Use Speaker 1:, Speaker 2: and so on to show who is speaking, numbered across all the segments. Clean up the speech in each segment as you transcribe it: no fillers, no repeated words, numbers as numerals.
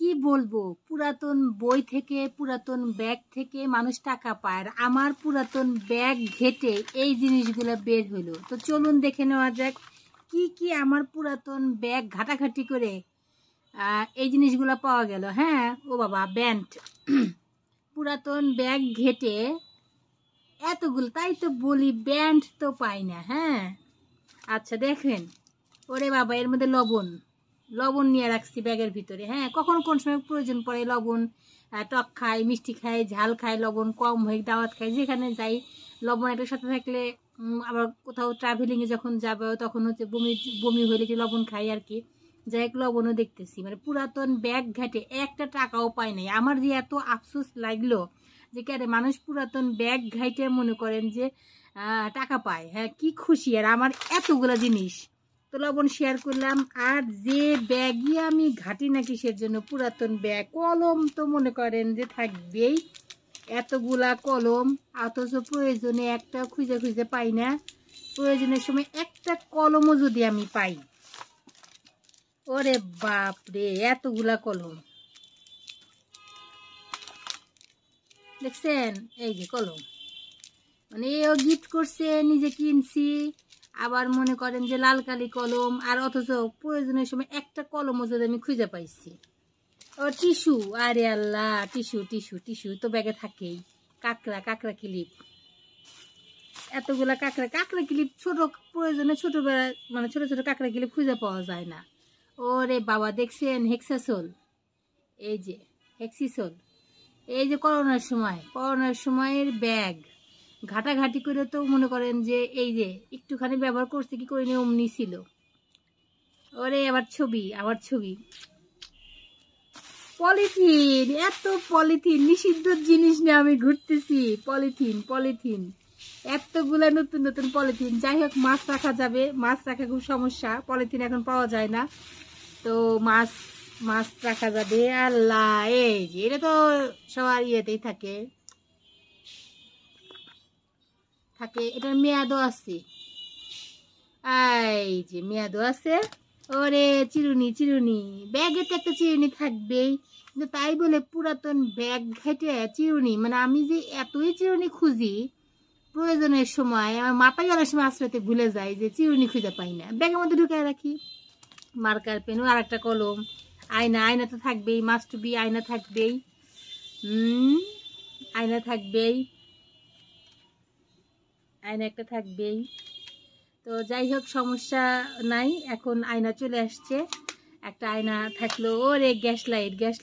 Speaker 1: কি বলবো, পুরাতন বই থেকে পুরাতন ব্যাগ থেকে মানুষ টাকা পায়, আর আমার পুরাতন ব্যাগ ঘেটে এই জিনিসগুলো বের হলো। তো চলুন দেখে নেওয়া যাক কি কি আমার পুরাতন ব্যাগ ঘাটাঘাটি করে এই জিনিসগুলো পাওয়া গেল। হ্যাঁ, ও বাবা, ব্যান্ড পুরাতন ব্যাগ ঘেটে এতগুলো, তাই তো বলি ব্যান্ড তো পাই না। হ্যাঁ, আচ্ছা দেখেন, ওরে বাবা, এর মধ্যে লবণ নিয়ে রাখছি ব্যাগের ভিতরে। হ্যাঁ, কখন কোন সময় প্রয়োজন পড়ে লবণ, টক খাই, মিষ্টি খাই, ঝাল খাই, লবণ কম হয়ে দাওয়াত খাই, যেখানে যাই লবণ একটা সাথে থাকলে, আবার কোথাও ট্রাভেলিংয়ে যখন যাবে তখন হচ্ছে বমি বমি হইলে যে লবণ খাই আর কি। যাই হোক, লবণও দেখতেছি, মানে পুরাতন ব্যাগ ঘাটে একটা টাকাও পাই নাই। আমার যে এত আফসোস লাগলো যে কেন মানুষ পুরাতন ব্যাগ ঘাইটে মনে করেন যে টাকা পায়। হ্যাঁ, কি খুশি। আর আমার এতগুলো জিনিস তো লবণ শেয়ার করলাম। আর যে ব্যাগই আমি ঘাটি না কিসের জন্য, পুরাতন ব্যাগ, কলম তো মনে করেন যে থাকবেই, এতগুলা কলম, অথচ প্রয়োজনে একটা খুঁজে খুঁজে পাই না। প্রয়োজনের সময় একটা কলমও যদি আমি পাই, ওরে বাপরে, এতগুলা কলম দেখছেন, এই যে কলম, মানে এও গিফট করছে, নিজে কিনছি। আবার মনে করেন যে লাল কালি কলম, আর অথচ প্রয়োজনের সময় একটা কলমও যদি আমি খুঁজে পাইছি। ও টিস্যু, আরে আল্লাহ, টিস্যু টিস্যু টিস্যু তো ব্যাগে থাকেই। কাঁকড়া ক্লিপ, এতগুলা কাঁকড়া ক্লিপ, ছোট প্রয়োজনে ছোটবেলা, মানে ছোট ছোট কাঁকড়া ক্লিপ খুঁজে পাওয়া যায় না। ওরে বাবা, দেখছেন হেক্সাসোল, এই যে হেক্সিসোল, এই যে করোনার সময়ের ব্যাগ ঘাটাঘাটি করে তো মনে করেন যে এই যে একটুখানি ব্যবহার করছে, কি করে নিয়ে অমনি ছিল। ওরে আবার ছবি, পলিথিন, এত পলিথিন, নিষিদ্ধ জিনিস নিয়ে আমি ঘুরতেছি। পলিথিন এতগুলা নতুন নতুন পলিথিন। যাই হোক, মাছ রাখা যাবে, মাছ রাখা খুব সমস্যা, পলিথিন এখন পাওয়া যায় না, তো মাছ রাখা যাবে। আল্লাহ, এই যে এটা তো সবার ইয়েতেই থাকে, এটার মেয়াদও আছে, এই যে মেয়াদও আছে। ওরে চিরুনি, ব্যাগে তো একটা চিরুনি থাকবেই, কিন্তু তাই বলে পুরাতন ব্যাগ ঘেটে চিরুনি, মানে আমি যে এতই চিরুনি খুঁজি, প্রয়োজনের সময় আমার মাথায় অনেক সময় আশ্রয়তে ভুলে যায় যে চিরুনি খুঁজে পাই না, ব্যাগের মধ্যে ঢুকায় রাখি। মার্কার পেন, আর একটা কলম, আয়না তো থাকবেই, মাস্ট বি, আয়না থাকবেই, আয়না একটা থাকবেই। তো যাই হোক, সমস্যা নাই, এখন আয়না চলে আসছে, একটা আয়না থাকলো। ওরে গ্যাস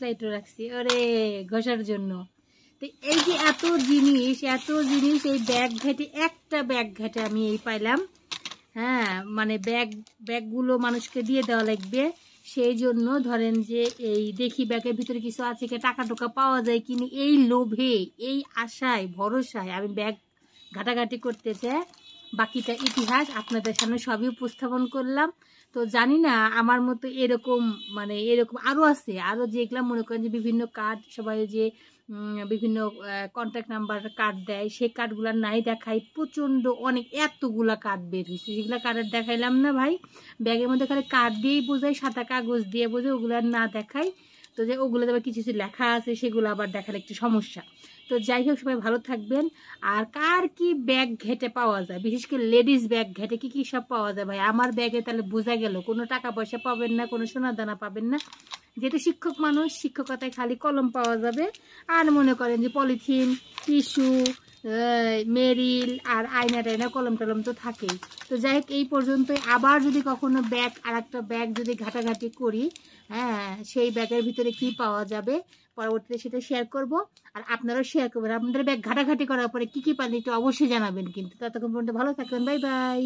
Speaker 1: লাইটও রাখছি, ওরে ঘষার জন্য। তো এই যে এত জিনিস এই একটা ব্যাগ ঘাটে আমি এই পাইলাম। হ্যাঁ, মানে ব্যাগগুলো মানুষকে দিয়ে দেওয়া লাগবে, সেই জন্য ধরেন যে এই দেখি ব্যাগের ভিতরে কিছু আছে কি, টাকা টোকা পাওয়া যায় কিনি, এই লোভে, এই আশায় ভরসায় আমি ব্যাগ ঘাটাঘাটি করতে চাই। বাকিটা ইতিহাস, আপনাদের সামনে সবই উপস্থাপন করলাম। তো জানি না আমার মতো এরকম, মানে এরকম আরও আছে, আরও যেগুলো মনে করেন যে বিভিন্ন কার্ড, সবাই যে বিভিন্ন কন্ট্যাক্ট নাম্বার কার্ড দেয়, সেই কার্ডগুলো নাই দেখাই, প্রচণ্ড অনেক এতগুলা কার্ড বের হয়েছে, সেগুলো কার্ড দেখাইলাম না ভাই। ব্যাগের মধ্যে খালি কার্ড দিয়েই বোঝায়, সাদা কাগজ দিয়ে বোঝায়, ওগুলো না দেখাই। তো যে ওগুলো আবার কিছু কিছু লেখা আছে, সেগুলো আবার দেখার একটু সমস্যা। তো যাই হোক, সবাই ভালো থাকবেন। আর কার কি ব্যাগ ঘেটে পাওয়া যায়, বিশেষ করে লেডিস ব্যাগ ঘেটে কি কি সব পাওয়া যায় ভাই আমার ব্যাগে, তাহলে বোঝা গেল কোনো টাকা পয়সা পাবেন না, কোনো সোনা দানা পাবেন না। যেহেতু শিক্ষক মানুষ, শিক্ষকতায় খালি কলম পাওয়া যাবে, আর মনে করেন যে পলিথিন, টিস্যু, মেরিল, আর আয়না টায়না, কলম টলম তো থাকেই। তো যাই হোক, এই পর্যন্তই। আবার যদি কখনো ব্যাগ, আর একটা ব্যাগ যদি ঘাটাঘাটি করি, হ্যাঁ, সেই ব্যাগের ভিতরে কি পাওয়া যাবে পরবর্তীতে সেটা শেয়ার করব। আর আপনারাও শেয়ার করবেন, আপনাদের ব্যাগ ঘাটাঘাটি করার পরে কি কি পান একটু অবশ্যই জানাবেন। কিন্তু ততক্ষণ পর্যন্ত ভালো থাকবেন, বাই বাই।